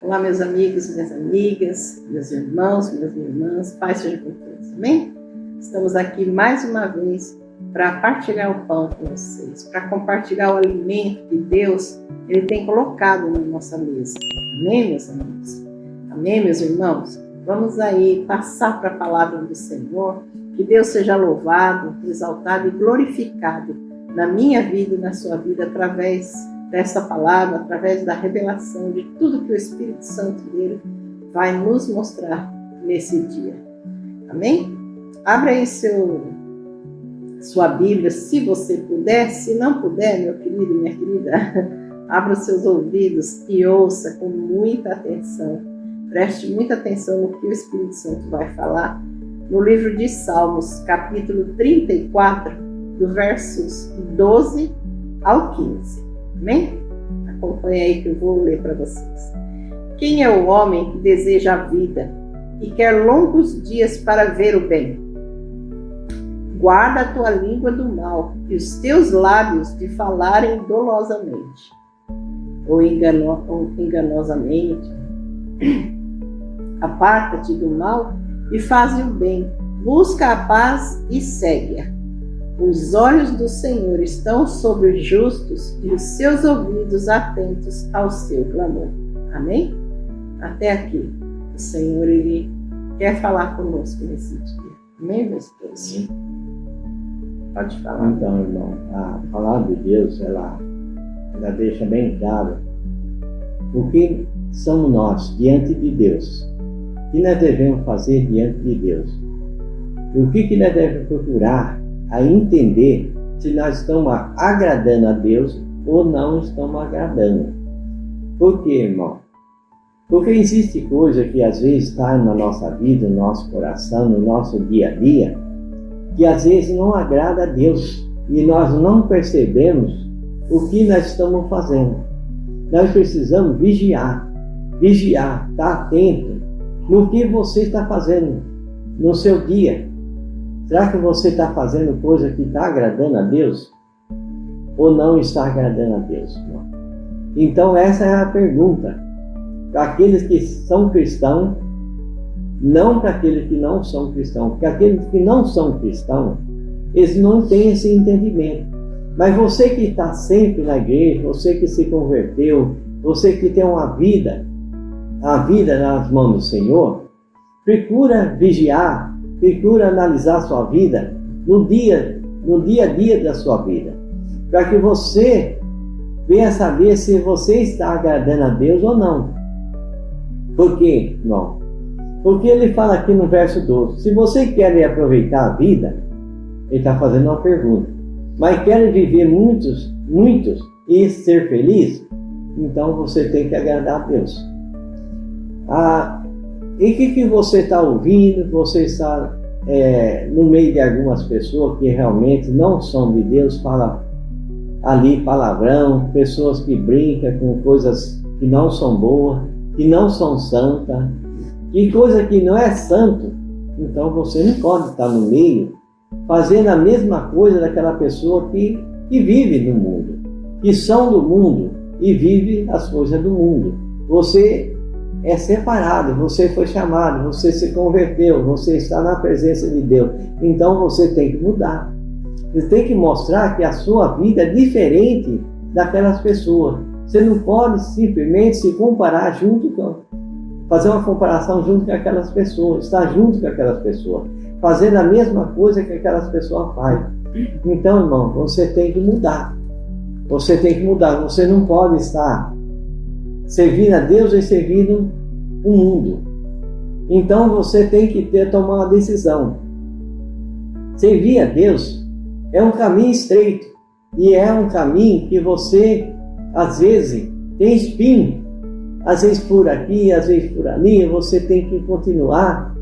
Olá, meus amigos, minhas amigas, meus irmãos, minhas irmãs, paz seja com todos, amém? Estamos aqui mais uma vez para partilhar o pão com vocês, para compartilhar o alimento que Deus Ele tem colocado na nossa mesa, amém, meus amigos? Amém, meus irmãos? Vamos aí passar para a palavra do Senhor, que Deus seja louvado, exaltado e glorificado na minha vida e na sua vida através dessa palavra, através da revelação de tudo que o Espírito Santo dele vai nos mostrar nesse dia. Amém? Abra aí sua Bíblia, se você puder. Se não puder, meu querido e minha querida, abra os seus ouvidos e ouça com muita atenção. Preste muita atenção no que o Espírito Santo vai falar no livro de Salmos, capítulo 34, do versos 12 ao 15. Amém? Acompanhe aí que eu vou ler para vocês. Quem é o homem que deseja a vida e quer longos dias para ver o bem? Guarda a tua língua do mal e os teus lábios de falarem dolosamente ou enganosamente. Aparta-te do mal e faz o bem. Busca a paz e segue-a. Os olhos do Senhor estão sobre os justos e os seus ouvidos atentos ao seu clamor. Amém? Até aqui. O Senhor, Ele quer falar conosco nesse dia. Amém, meus Deus? Pode falar. Então, irmão, a palavra de Deus, ela deixa bem claro o que somos nós diante de Deus. O que nós devemos fazer diante de Deus. E o que nós devemos procurar a entender se nós estamos agradando a Deus ou não estamos agradando. Por quê, irmão? Porque existe coisa que às vezes está na nossa vida, no nosso coração, no nosso dia a dia, que às vezes não agrada a Deus e nós não percebemos o que nós estamos fazendo. Nós precisamos vigiar, estar atento no que você está fazendo no seu dia. Será que você está fazendo coisa que está agradando a Deus? Ou não está agradando a Deus? Não. Então essa é a pergunta. Para aqueles que são cristãos, não para aqueles que não são cristãos. Porque aqueles que não são cristãos, eles não têm esse entendimento. Mas você que está sempre na igreja, você que se converteu, você que tem uma vida, a vida nas mãos do Senhor, procura vigiar, procura analisar a sua vida no dia a dia da sua vida, para que você venha saber se você está agradando a Deus ou não. Por quê, irmão? Porque ele fala aqui no verso 12, se você quer aproveitar a vida, ele está fazendo uma pergunta, mas quer viver muitos e ser feliz, então você tem que agradar a Deus. E o que você está ouvindo? Você está no meio de algumas pessoas que realmente não são de Deus, fala ali palavrão, pessoas que brincam com coisas que não são boas, que não são santas, e coisa que não é santo. Então você não pode estar no meio fazendo a mesma coisa daquela pessoa que vive no mundo, que são do mundo e vive as coisas do mundo. Você é separado, você foi chamado, você se converteu, você está na presença de Deus. Então você tem que mudar. Você tem que mostrar que a sua vida é diferente daquelas pessoas. Você não pode simplesmente se comparar fazer uma comparação junto com aquelas pessoas, estar junto com aquelas pessoas, fazendo a mesma coisa que aquelas pessoas fazem. Então, irmão, você tem que mudar. Você tem que mudar. Você não pode estar servindo a Deus e servindo o mundo. Então você tem que tomar uma decisão. Servir a Deus é um caminho estreito e é um caminho que você às vezes tem espinho, às vezes por aqui, às vezes por ali. Você tem que continuar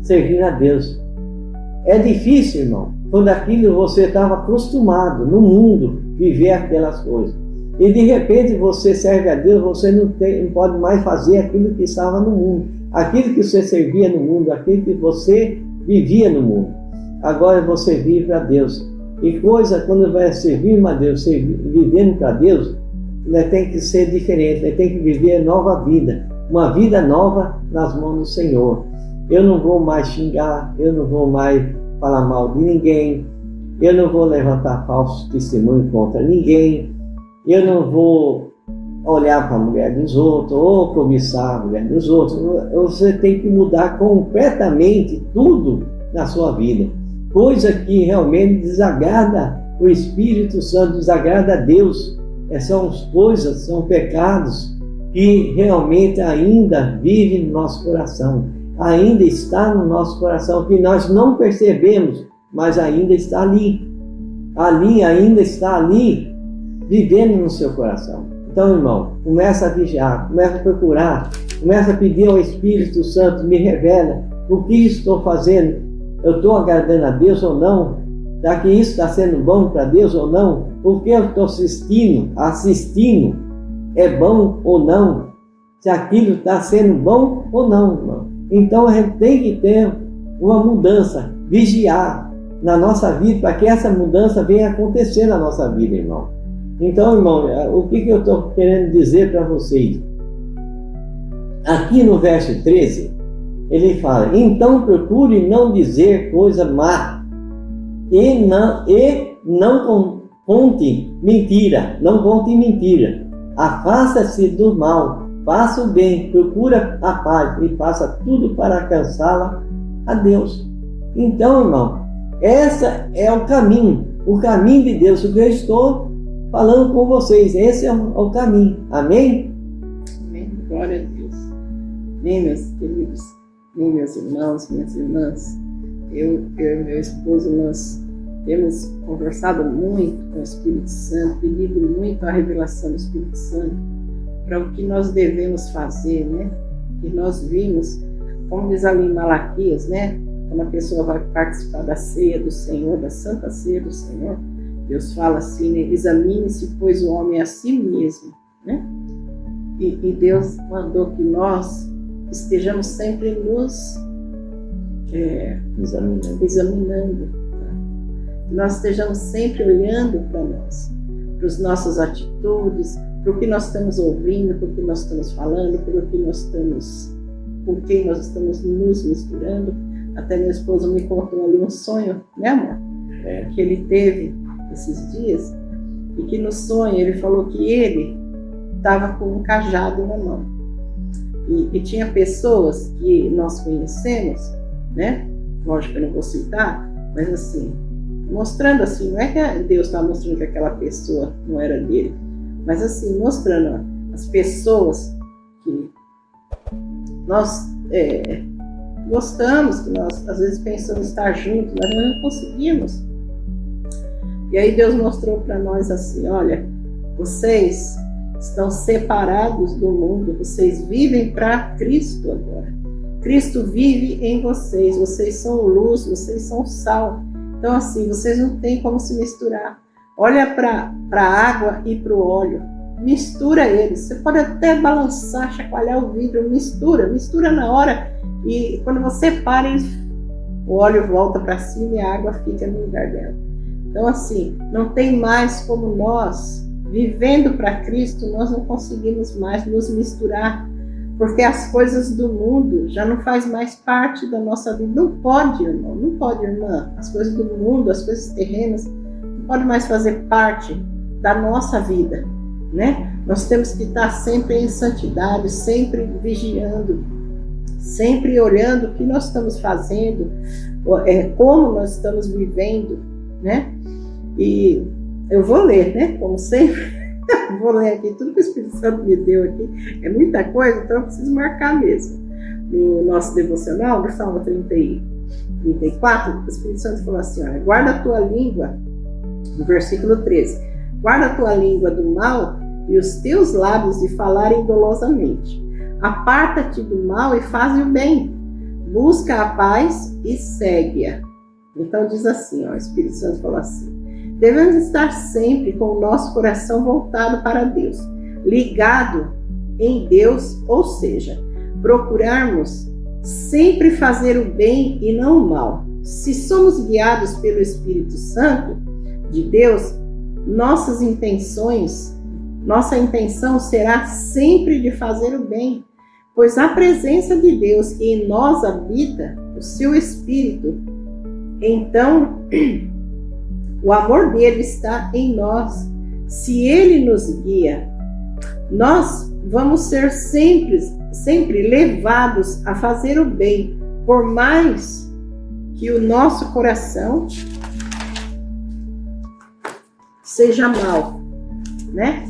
servindo a Deus. É difícil, irmão, quando aquilo você estava acostumado no mundo viver aquelas coisas. E de repente você serve a Deus, você não pode mais fazer aquilo que estava no mundo. Aquilo que você servia no mundo, aquilo que você vivia no mundo. Agora você vive para Deus. E coisa, quando vai servir a Deus, vivendo para Deus, tem que ser diferente, tem que viver nova vida. uma vida nova nas mãos do Senhor. Eu não vou mais xingar, eu não vou mais falar mal de ninguém, eu não vou levantar falsos testemunhos contra ninguém, eu não vou olhar para a mulher dos outros ou cobiçar a mulher dos outros. Você tem que mudar completamente tudo na sua vida. Coisa que realmente desagrada o Espírito Santo, desagrada a Deus. São coisas, são pecados que realmente ainda vivem no nosso coração. Ainda está no nosso coração, que nós não percebemos, mas ainda está ali. Ainda está ali, vivendo no seu coração. Então, irmão, começa a vigiar, começa a procurar, começa a pedir ao Espírito Santo, me revela o que estou fazendo. Eu estou agradando a Deus ou não? Será que isso está sendo bom para Deus ou não? O que eu estou assistindo é bom ou não? Se aquilo está sendo bom ou não, irmão? Então a gente tem que ter uma mudança, vigiar na nossa vida, para que essa mudança venha acontecer na nossa vida, irmão. Então, irmão, o que eu estou querendo dizer para vocês? Aqui no verso 13, ele fala: então procure não dizer coisa má e não conte mentira, afasta-se do mal, faça o bem, procura a paz e faça tudo para alcançá-la a Deus. Então, irmão, esse é o caminho de Deus. O que eu estou falando com vocês, esse é o caminho. Amém? Amém. Glória a Deus. Amém, meus queridos, amém, meus irmãos, minhas irmãs. Eu e meu esposo, nós temos conversado muito com o Espírito Santo, pedido muito a revelação do Espírito Santo para o que nós devemos fazer, né? E nós vimos, como diz ali em Malaquias, né? Quando a pessoa vai participar da ceia do Senhor, da Santa Ceia do Senhor, Deus fala assim, né? Examine-se, pois o homem é a si mesmo, né? E Deus mandou que nós estejamos sempre nos examinando, tá? Que nós estejamos sempre olhando para nós, para as nossas atitudes, para o que nós estamos ouvindo, para o que nós estamos falando, com quem nós estamos nos misturando. Até meu esposo me contou ali um sonho, né, amor? Que ele teve esses dias, e que no sonho ele falou que ele estava com um cajado na mão. E tinha pessoas que nós conhecemos, né? Lógico que eu não vou citar, mas assim, mostrando assim, não é que Deus está mostrando que aquela pessoa não era dele, mas assim, mostrando as pessoas que nós gostamos, que nós às vezes pensamos estar juntos, mas nós não conseguimos. E aí Deus mostrou para nós assim: olha, vocês estão separados do mundo, vocês vivem para Cristo agora. Cristo vive em vocês, vocês são luz, vocês são sal. Então assim, vocês não têm como se misturar. Olha para a água e para o óleo, mistura eles. Você pode até balançar, chacoalhar o vidro, mistura na hora, e quando você para, o óleo volta para cima e a água fica no lugar dela. Então assim, não tem mais como nós, vivendo para Cristo, nós não conseguimos mais nos misturar, porque as coisas do mundo já não faz mais parte da nossa vida. Não pode, irmão, não pode, irmã. As coisas do mundo, as coisas terrenas, não pode mais fazer parte da nossa vida, né? Nós temos que estar sempre em santidade, sempre vigiando, sempre olhando o que nós estamos fazendo, como nós estamos vivendo, né? E eu vou ler, né? Como sempre, vou ler aqui tudo que o Espírito Santo me deu aqui. É muita coisa, então eu preciso marcar mesmo. No nosso devocional, no Salmo 34, o Espírito Santo falou assim: olha, guarda a tua língua, no versículo 13, guarda a tua língua do mal e os teus lábios de falarem dolosamente. Aparta-te do mal e faz o bem. Busca a paz e segue-a. Então diz assim, ó, o Espírito Santo falou assim: devemos estar sempre com o nosso coração voltado para Deus, ligado em Deus, ou seja, procurarmos sempre fazer o bem e não o mal. Se somos guiados pelo Espírito Santo de Deus, nossa intenção será sempre de fazer o bem, Pois a presença de Deus que em nós habita, o seu Espírito, então o amor dele está em nós. Se ele nos guia, nós vamos ser sempre levados a fazer o bem, por mais que o nosso coração seja mau, né?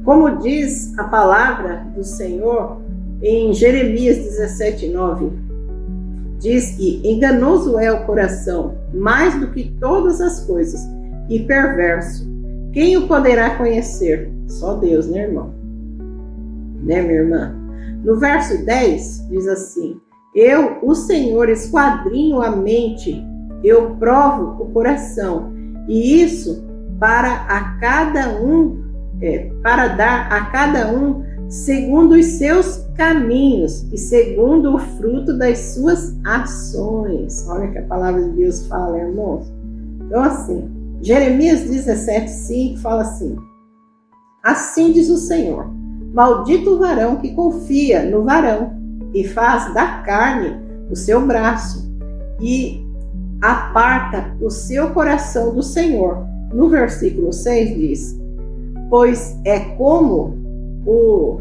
Como diz a palavra do Senhor em Jeremias 17:9, diz que enganoso é o coração, mais do que todas as coisas, e perverso. Quem o poderá conhecer? Só Deus, né, irmão? Né, minha irmã? No verso 10, diz assim: eu, o Senhor, esquadrinho a mente, eu provo o coração, e isso para dar a cada um segundo os seus caminhos e segundo o fruto das suas ações. Olha que a palavra de Deus fala, irmãos. Então, assim, Jeremias 17:5 fala assim: assim diz o Senhor, maldito o varão que confia no varão e faz da carne o seu braço e aparta o seu coração do Senhor. No versículo 6 diz: pois é como o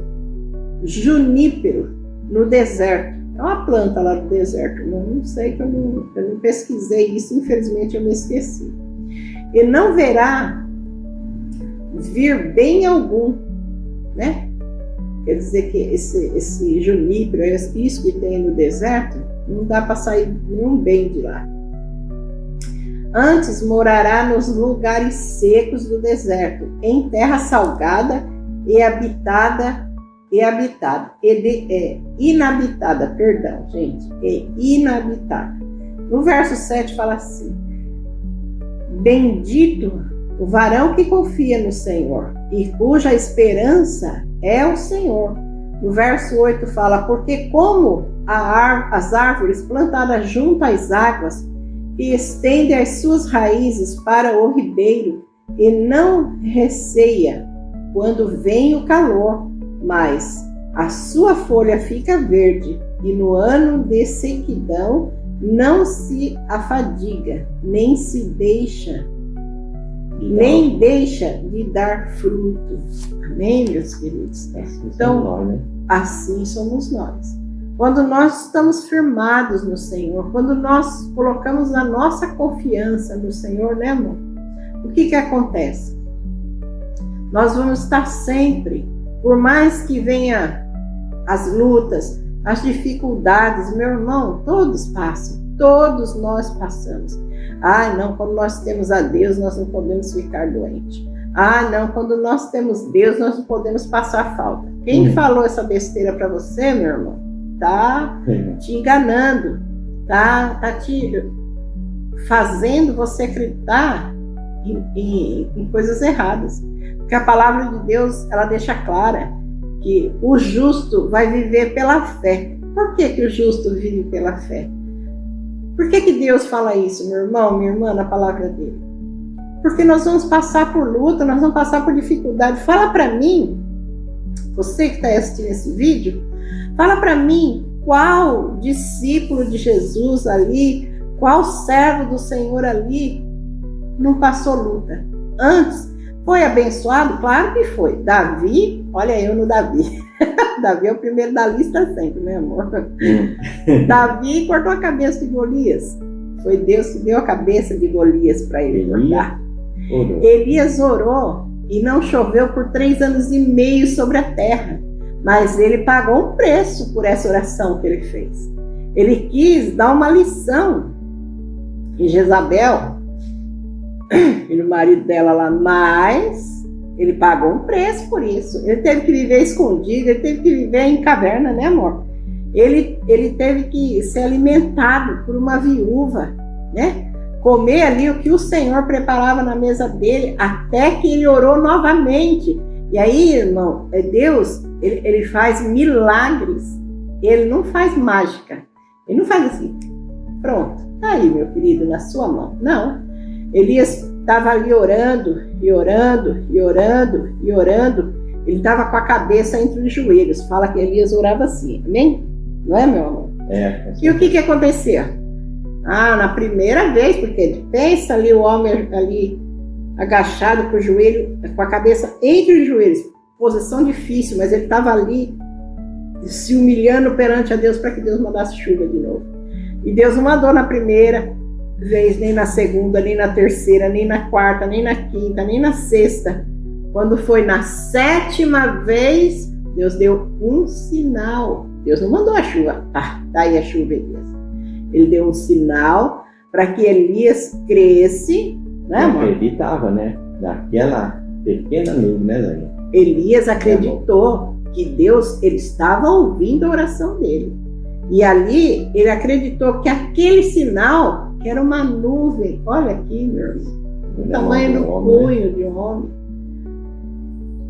junípero no deserto. É uma planta lá do deserto. Não sei, que eu não pesquisei isso, infelizmente eu me esqueci. E não verá vir bem algum, né? Quer dizer que esse junípero, isso que tem no deserto, não dá para sair nenhum bem de lá. Antes morará nos lugares secos do deserto, em terra salgada e inabitada, inabitada. No verso 7 fala assim: bendito o varão que confia no Senhor e cuja esperança é o Senhor. No verso 8 fala: porque como as árvores plantadas junto às águas, e estende as suas raízes para o ribeiro, e não receia quando vem o calor, mas a sua folha fica verde, e no ano de sequidão não se afadiga, nem deixa de dar fruto. Amém, meus queridos? Então, assim somos nós. Quando nós estamos firmados no Senhor, quando nós colocamos a nossa confiança no Senhor, né, amor? O que acontece? Nós vamos estar sempre, por mais que venha as lutas, as dificuldades, meu irmão, todos passam, todos nós passamos. Ah, não, quando nós temos a Deus, nós não podemos ficar doentes. Ah, não, quando nós temos Deus, nós não podemos passar falta. Quem falou essa besteira para você, meu irmão? Tá te enganando, tá te fazendo você acreditar em coisas erradas. Porque a palavra de Deus, ela deixa clara que o justo vai viver pela fé. Por que o justo vive pela fé? Por que Deus fala isso, meu irmão, minha irmã, na palavra dele? Porque nós vamos passar por luta, nós vamos passar por dificuldade. Fala para mim, você que está assistindo esse vídeo, fala para mim qual discípulo de Jesus ali, qual servo do Senhor ali não passou luta. Antes, foi abençoado? Claro que foi. Davi, olha eu no Davi. Davi é o primeiro da lista sempre, né, amor? Davi cortou a cabeça de Golias. Foi Deus que deu a cabeça de Golias para ele cortar. Elias orou e não choveu por 3 anos e meio sobre a terra. Mas ele pagou um preço por essa oração que ele fez. Ele quis dar uma lição em Jezabel, e no marido dela lá, mas ele pagou um preço por isso. Ele teve que viver escondido, ele teve que viver em caverna, né, amor? Ele teve que ser alimentado por uma viúva, né? Comer ali o que o Senhor preparava na mesa dele, até que ele orou novamente. E aí, irmão, Deus, ele faz milagres, ele não faz mágica, ele não faz assim, pronto, tá aí, meu querido, na sua mão. Não, Elias estava ali orando, Ele estava com a cabeça entre os joelhos. Fala que Elias orava assim, amém? Não é, meu amor? E o que acontecia? Na primeira vez, porque pensa ali o homem ali agachado com o joelho, com a cabeça entre os joelhos, posição difícil, mas ele estava ali se humilhando perante a Deus para que Deus mandasse chuva de novo. E Deus não mandou na primeira vez, nem na segunda, nem na terceira, nem na quarta, nem na quinta, nem na sexta. Quando foi na 7ª vez, Deus deu um sinal. Deus não mandou a chuva. Daí a chuva, Elias. Ele deu um sinal para que Elias cresce, né, amor? Ele acreditava, né? Daquela pequena nuvem, né, Dani? Elias acreditou que Deus, ele estava ouvindo a oração dele. E ali, ele acreditou que aquele sinal, que era uma nuvem, olha aqui, meu irmão, o tamanho do punho de um homem,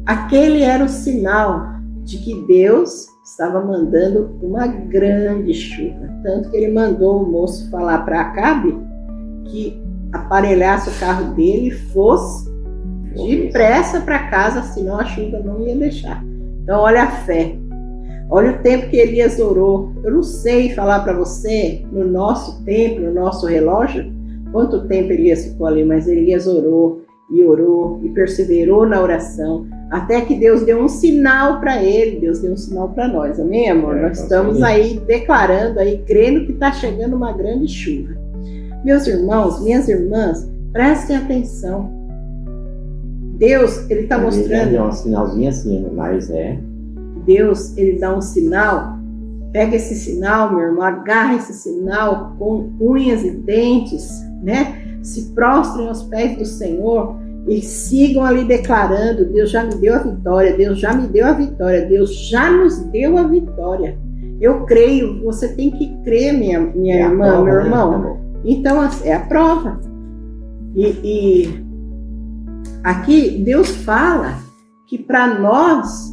aquele era o sinal de que Deus estava mandando uma grande chuva. Tanto que ele mandou o moço falar para Acabe que aparelhasse o carro dele e fosse depressa para casa, senão a chuva não ia deixar. Então, olha a fé. Olha o tempo que Elias orou. Eu não sei falar para você, no nosso tempo, no nosso relógio, quanto tempo Elias ficou ali, mas Elias orou e perseverou na oração, até que Deus deu um sinal para ele, Deus deu um sinal para nós, amém, amor? Nós estamos aí declarando, aí crendo que está chegando uma grande chuva. Meus irmãos, minhas irmãs, prestem atenção. Deus, ele está mostrando... Ele dá um sinalzinho assim, mas Deus, ele dá um sinal, pega esse sinal, meu irmão, agarra esse sinal com unhas e dentes, né? Se prostrem aos pés do Senhor e sigam ali declarando: Deus já me deu a vitória, Deus já me deu a vitória, Deus já nos deu a vitória. Eu creio, você tem que crer, minha irmã, prova, meu irmão. Né? Então, é a prova. E aqui Deus fala que para nós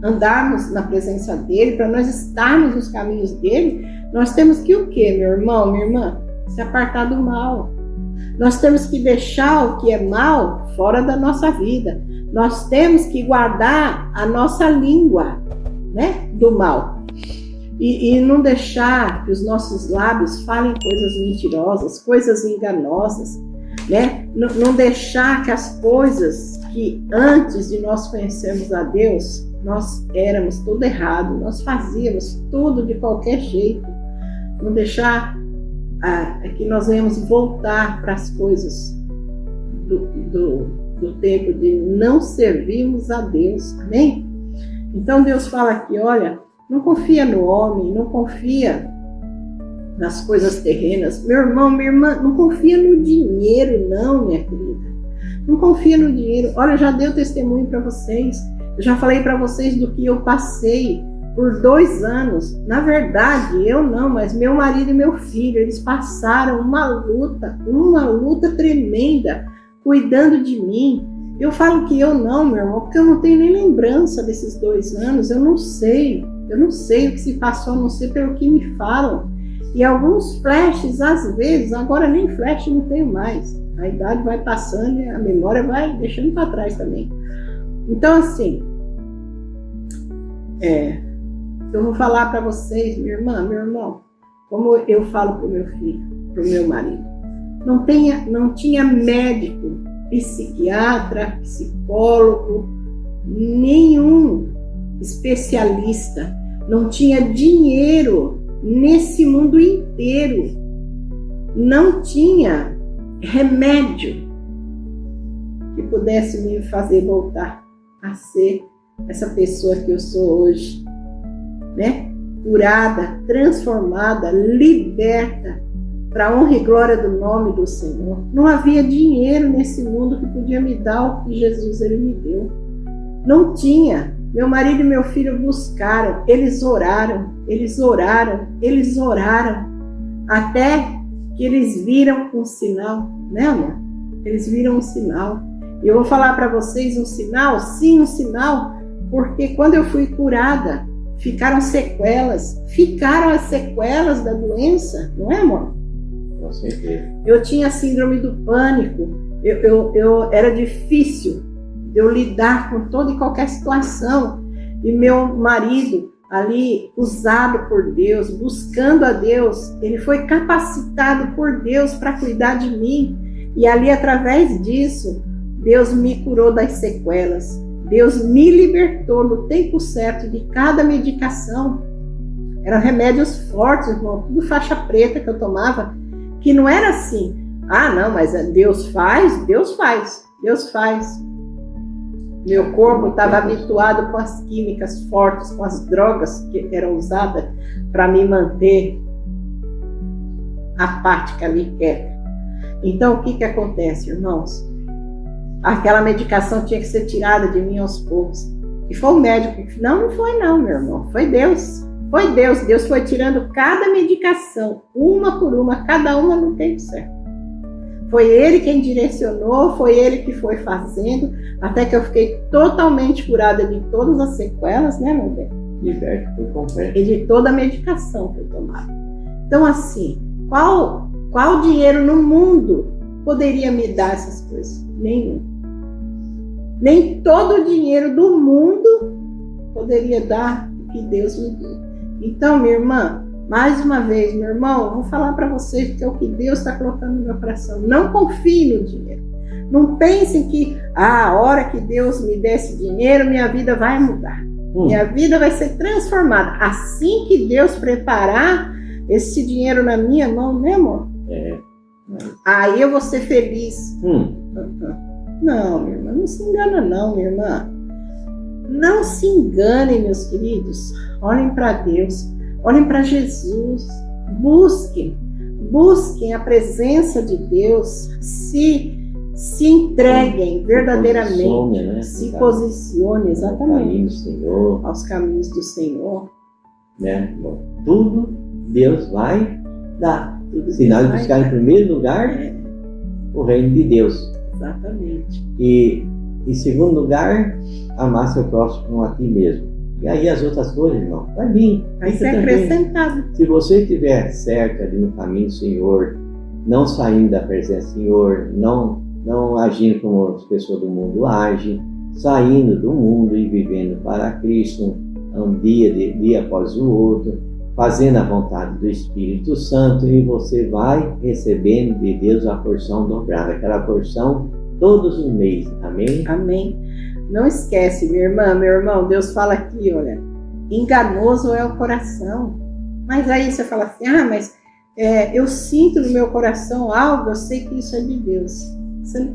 andarmos na presença dele, para nós estarmos nos caminhos dele, nós temos que o quê, meu irmão, minha irmã? Se apartar do mal. Nós temos que deixar o que é mal fora da nossa vida. Nós temos que guardar a nossa língua, né, do mal. E não deixar que os nossos lábios falem coisas mentirosas, coisas enganosas, né? Não deixar que as coisas que antes de nós conhecermos a Deus, nós éramos tudo errado, nós fazíamos tudo de qualquer jeito. Não deixar que nós venhamos voltar para as coisas do tempo de não servirmos a Deus, amém? Então Deus fala aqui, olha, não confia no homem, não confia nas coisas terrenas. Meu irmão, minha irmã, não confia no dinheiro não, minha querida. Não confia no dinheiro. Olha, eu já dei o testemunho para vocês. Eu já falei para vocês do que eu passei por 2 anos. Na verdade, eu não, mas meu marido e meu filho, eles passaram uma luta tremenda, cuidando de mim. Eu falo que eu não, meu irmão, porque eu não tenho nem lembrança desses 2 anos. Eu não sei o que se passou, não sei pelo que me falam. E alguns flashes, às vezes, agora nem flash não tenho mais. A idade vai passando e a memória vai deixando para trás também. Então, assim, eu vou falar para vocês, minha irmã, meu irmão, como eu falo para o meu filho, para o meu marido. Não tinha médico, psiquiatra, psicólogo, nenhum especialista. Não tinha dinheiro nesse mundo inteiro. Não tinha remédio que pudesse me fazer voltar a ser essa pessoa que eu sou hoje, né? Curada, transformada, liberta, para a honra e glória do nome do Senhor. Não havia dinheiro nesse mundo que podia me dar o que Jesus ele me deu. Não tinha. Meu marido e meu filho buscaram, eles oraram, até que eles viram um sinal, né, amor? Eles viram um sinal. E eu vou falar para vocês um sinal, sim, um sinal, porque quando eu fui curada, ficaram as sequelas da doença, não é, amor? Com certeza. Eu tinha síndrome do pânico, eu era difícil de eu lidar com toda e qualquer situação. E meu marido, ali, usado por Deus, buscando a Deus, ele foi capacitado por Deus para cuidar de mim. E ali, através disso, Deus me curou das sequelas. Deus me libertou no tempo certo de cada medicação. Eram remédios fortes, irmão, tudo faixa preta que eu tomava, que não era assim. Ah, não, mas Deus faz, Deus faz, Deus faz. Meu corpo estava habituado com as químicas fortes, com as drogas que eram usadas para me manter apática ali quieta. Então, o que acontece, irmãos? Aquela medicação tinha que ser tirada de mim aos poucos. E foi o médico que... Não foi não, meu irmão. Foi Deus. Foi Deus. Deus foi tirando cada medicação, uma por uma, cada uma no tempo certo. Foi Ele quem direcionou, foi Ele que foi fazendo, até que eu fiquei totalmente curada de todas as sequelas, né, meu bem? Liberto por completo. E de toda a medicação que eu tomava. Então, assim, qual dinheiro no mundo poderia me dar essas coisas? Nenhum. Nem todo o dinheiro do mundo poderia dar o que Deus me deu. Então, minha irmã, mais uma vez, meu irmão, eu vou falar para vocês que é o que Deus está colocando no meu coração. Não confie no dinheiro. Não pensem que a hora que Deus me der esse dinheiro, minha vida vai mudar. Minha vida vai ser transformada. Assim que Deus preparar esse dinheiro na minha mão, né, amor? Aí eu vou ser feliz. Não, minha irmã, não se engana não, minha irmã. Não se enganem, meus queridos. Olhem para Deus. Olhem para Jesus, busquem a presença de Deus, se entreguem verdadeiramente, se posicione exatamente aos caminhos do Senhor. Né? Bom, tudo Deus vai dar. Se nós buscar em primeiro lugar o reino de Deus. Exatamente. E em segundo lugar, amar seu próximo como a ti mesmo. E aí as outras coisas, irmão, vai vir. Vai ser acrescentado. Se você estiver certo ali no caminho do Senhor, não saindo da presença do Senhor, não agindo como as pessoas do mundo agem, saindo do mundo e vivendo para Cristo, um dia após o outro, fazendo a vontade do Espírito Santo, e você vai recebendo de Deus a porção dobrada, aquela porção todos os meses. Amém? Amém. Não esquece, minha irmã, meu irmão, Deus fala aqui, olha, enganoso é o coração. Mas aí você fala assim, mas eu sinto no meu coração algo, eu sei que isso é de Deus.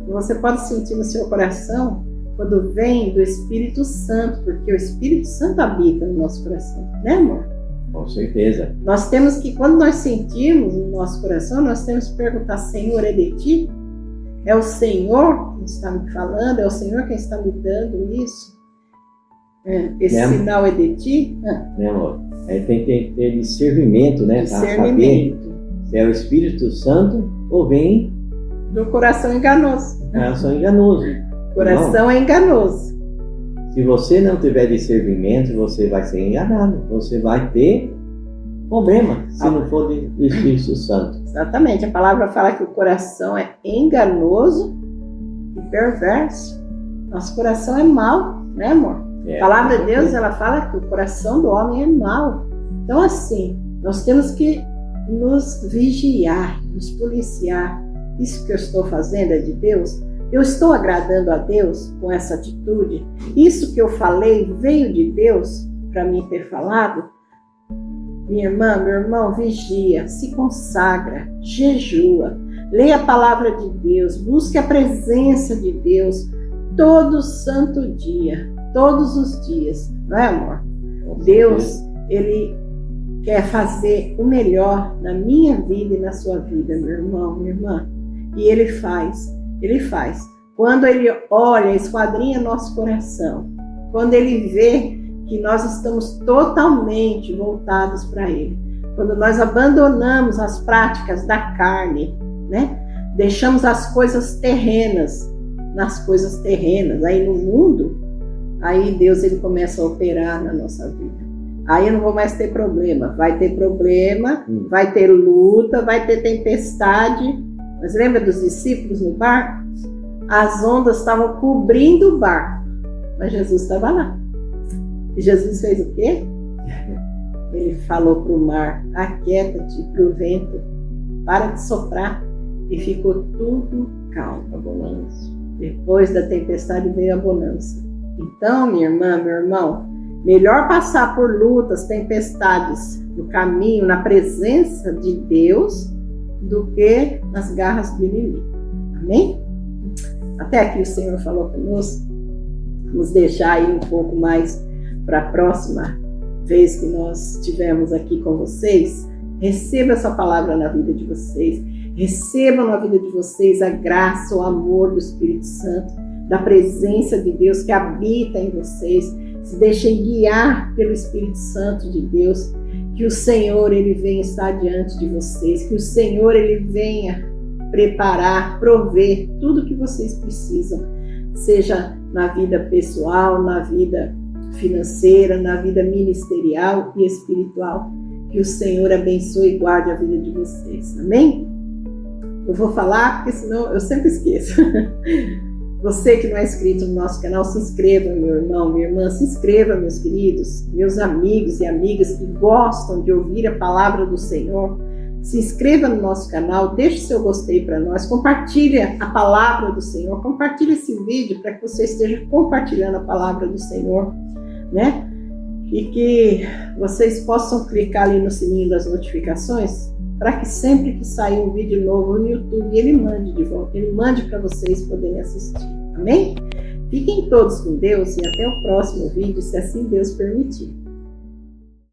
Você pode sentir no seu coração quando vem do Espírito Santo, porque o Espírito Santo habita no nosso coração, né, amor? Com certeza. Nós temos que, quando nós sentimos no nosso coração, nós temos que perguntar, Senhor, é de ti? É o Senhor que está me falando? É o Senhor quem está me dando isso? Esse sinal é de ti? Né, amor? Aí tem que ter discernimento, né? Discernimento. Saber se é o Espírito Santo ou vem do coração enganoso. Coração enganoso. Coração é enganoso. Se você não tiver discernimento, você vai ser enganado. Você vai ter problema se não for do Espírito Santo. Exatamente. A palavra fala que o coração é enganoso e perverso. Nosso coração é mau, né, amor? A palavra de Deus, ela fala que o coração do homem é mau. Então, assim, nós temos que nos vigiar, nos policiar. Isso que eu estou fazendo é de Deus? Eu estou agradando a Deus com essa atitude? Isso que eu falei veio de Deus para mim ter falado? Minha irmã, meu irmão, vigia, se consagra, jejua, leia a palavra de Deus, busque a presença de Deus todo santo dia, todos os dias, não é, amor? Deus, Ele quer fazer o melhor na minha vida e na sua vida, meu irmão, minha irmã. E Ele faz. Quando Ele olha, esquadrinha nosso coração, quando Ele vê que nós estamos totalmente voltados para Ele, quando nós abandonamos as práticas da carne, né? Deixamos as coisas terrenas nas coisas terrenas, aí no mundo, aí Deus Ele começa a operar na nossa vida. Aí eu não vou mais ter problema. Vai ter problema, vai ter luta, vai ter tempestade. Mas lembra dos discípulos no barco? as ondas estavam cobrindo o barco, mas Jesus estava lá. E Jesus fez o quê? Ele falou para o mar: aquieta-te, para o vento, para de soprar, e ficou tudo calmo, a bonança. Depois da tempestade veio a bonança. Então, minha irmã, meu irmão, melhor passar por lutas, tempestades no caminho, na presença de Deus, do que nas garras do inimigo. Amém? Até aqui o Senhor falou conosco. Vamos deixar aí um pouco mais para a próxima vez que nós estivermos aqui com vocês. Receba essa palavra na vida de vocês. Recebam na vida de vocês a graça, o amor do Espírito Santo, da presença de Deus que habita em vocês. Se deixem guiar pelo Espírito Santo de Deus. Que o Senhor, Ele venha estar diante de vocês. Que o Senhor, Ele venha preparar, prover tudo que vocês precisam. Seja na vida pessoal, na vida financeira, na vida ministerial e espiritual. Que o Senhor abençoe e guarde a vida de vocês. Amém? Eu vou falar, porque senão eu sempre esqueço. Você que não é inscrito no nosso canal, se inscreva, meu irmão, minha irmã, se inscreva, meus queridos, meus amigos e amigas que gostam de ouvir a palavra do Senhor. Se inscreva no nosso canal, deixe seu gostei para nós, compartilhe a palavra do Senhor, compartilhe esse vídeo para que você esteja compartilhando a palavra do Senhor, né? E que vocês possam clicar ali no sininho das notificações, para que sempre que sair um vídeo novo no YouTube, ele mande de volta, ele mande para vocês poderem assistir. Amém? Fiquem todos com Deus e até o próximo vídeo, se assim Deus permitir.